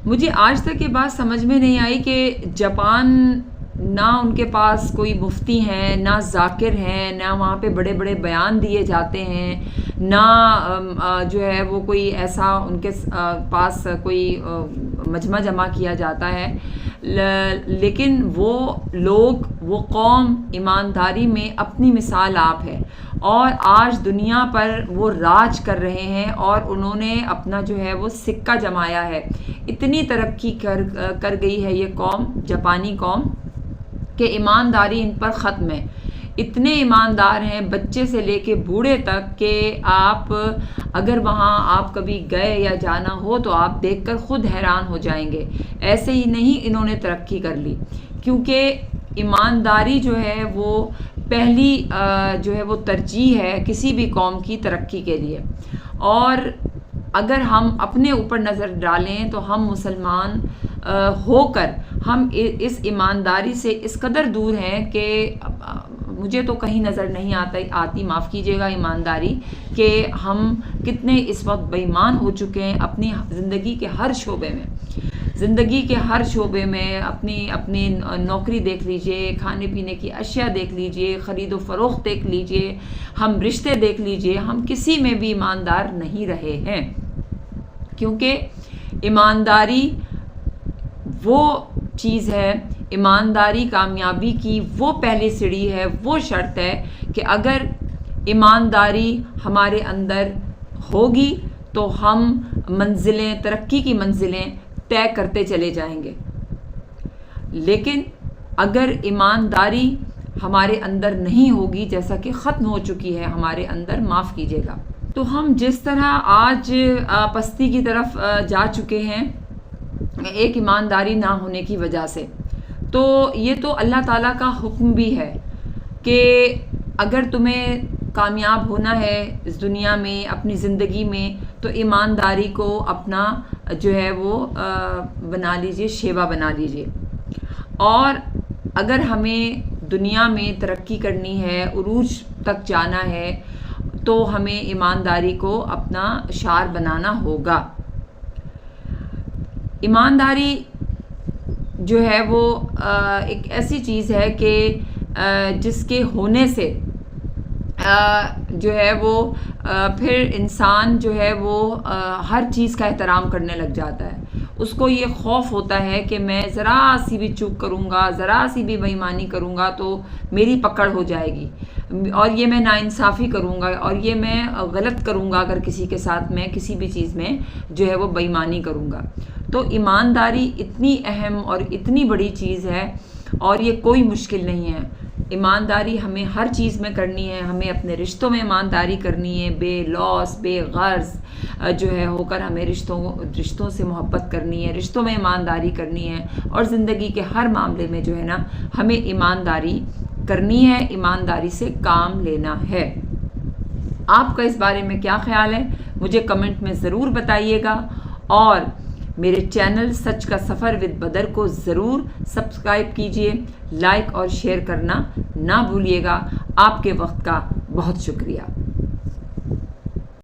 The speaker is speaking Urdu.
مجھے آج تک یہ بات سمجھ میں نہیں آئی کہ جاپان نہ ان کے پاس کوئی مفتی ہیں، نہ ذاکر ہیں، نہ وہاں پہ بڑے بڑے بیان دیے جاتے ہیں، نہ جو ہے وہ کوئی ایسا ان کے پاس کوئی مجمع جمع کیا جاتا ہے، لیکن وہ لوگ، وہ قوم ایمانداری میں اپنی مثال آپ ہے، اور آج دنیا پر وہ راج کر رہے ہیں، اور انہوں نے اپنا جو ہے وہ سکہ جمایا ہے۔ اتنی ترقی کر گئی ہے یہ قوم، جاپانی قوم، کہ ایمانداری ان پر ختم ہے۔ اتنے ایماندار ہیں بچے سے لے کے بوڑھے تک کہ آپ اگر وہاں آپ کبھی گئے یا جانا ہو تو آپ دیکھ کر خود حیران ہو جائیں گے۔ ایسے ہی نہیں انہوں نے ترقی کر لی، کیونکہ ایمانداری جو ہے وہ پہلی جو ہے وہ ترجیح ہے کسی بھی قوم کی ترقی کے لیے۔ اور اگر ہم اپنے اوپر نظر ڈالیں تو ہم مسلمان ہو کر ہم اس ایمانداری سے اس قدر دور ہیں کہ مجھے تو کہیں نظر نہیں آتی، معاف کیجیے گا، ایمانداری، کہ ہم کتنے اس وقت بے ایمان ہو چکے ہیں اپنی زندگی کے ہر شعبے میں، زندگی کے ہر شعبے میں، اپنی نوکری دیکھ لیجئے، کھانے پینے کی اشیاء دیکھ لیجئے، خرید و فروخت دیکھ لیجئے، ہم رشتے دیکھ لیجئے، ہم کسی میں بھی ایماندار نہیں رہے ہیں، کیونکہ ایمانداری وہ چیز ہے، ایمانداری کامیابی کی وہ پہلی سیڑھی ہے، وہ شرط ہے کہ اگر ایمانداری ہمارے اندر ہوگی تو ہم منزلیں، ترقی کی منزلیں طے کرتے چلے جائیں گے۔ لیکن اگر ایمانداری ہمارے اندر نہیں ہوگی، جیسا کہ ختم ہو چکی ہے ہمارے اندر، معاف کیجیے گا، تو ہم جس طرح آج پستی کی طرف جا چکے ہیں ایک ایمانداری نہ ہونے کی وجہ سے، تو یہ تو اللہ تعالیٰ کا حکم بھی ہے کہ اگر تمہیں کامیاب ہونا ہے اس دنیا میں، اپنی زندگی میں، تو ایمانداری کو اپنا جو ہے وہ بنا لیجئے، شیوا بنا لیجئے۔ اور اگر ہمیں دنیا میں ترقی کرنی ہے، عروج تک جانا ہے، تو ہمیں ایمانداری کو اپنا شعار بنانا ہوگا۔ ایمانداری جو ہے وہ ایک ایسی چیز ہے کہ جس کے ہونے سے جو ہے وہ پھر انسان جو ہے وہ ہر چیز کا احترام کرنے لگ جاتا ہے۔ اس کو یہ خوف ہوتا ہے کہ میں ذرا سی بھی چوک کروں گا، ذرا سی بھی بے ایمانی کروں گا تو میری پکڑ ہو جائے گی، اور یہ میں ناانصافی کروں گا، اور یہ میں غلط کروں گا اگر کسی کے ساتھ میں کسی بھی چیز میں جو ہے وہ بے ایمانی کروں گا۔ تو ایمانداری اتنی اہم اور اتنی بڑی چیز ہے، اور یہ کوئی مشکل نہیں ہے۔ ایمانداری ہمیں ہر چیز میں کرنی ہے، ہمیں اپنے رشتوں میں ایمانداری کرنی ہے، بے لوث، بے غرض جو ہے ہو کر ہمیں رشتوں سے محبت کرنی ہے، رشتوں میں ایمانداری کرنی ہے، اور زندگی کے ہر معاملے میں جو ہے نا ہمیں ایمانداری کرنی ہے، ایمانداری سے کام لینا ہے۔ آپ کا اس بارے میں کیا خیال ہے؟ مجھے کمنٹ میں ضرور بتائیے گا، اور میرے چینل سچ کا سفر ود بدر کو ضرور سبسکرائب کیجئے، لائک اور شیئر کرنا نہ بھولیے گا۔ آپ کے وقت کا بہت شکریہ۔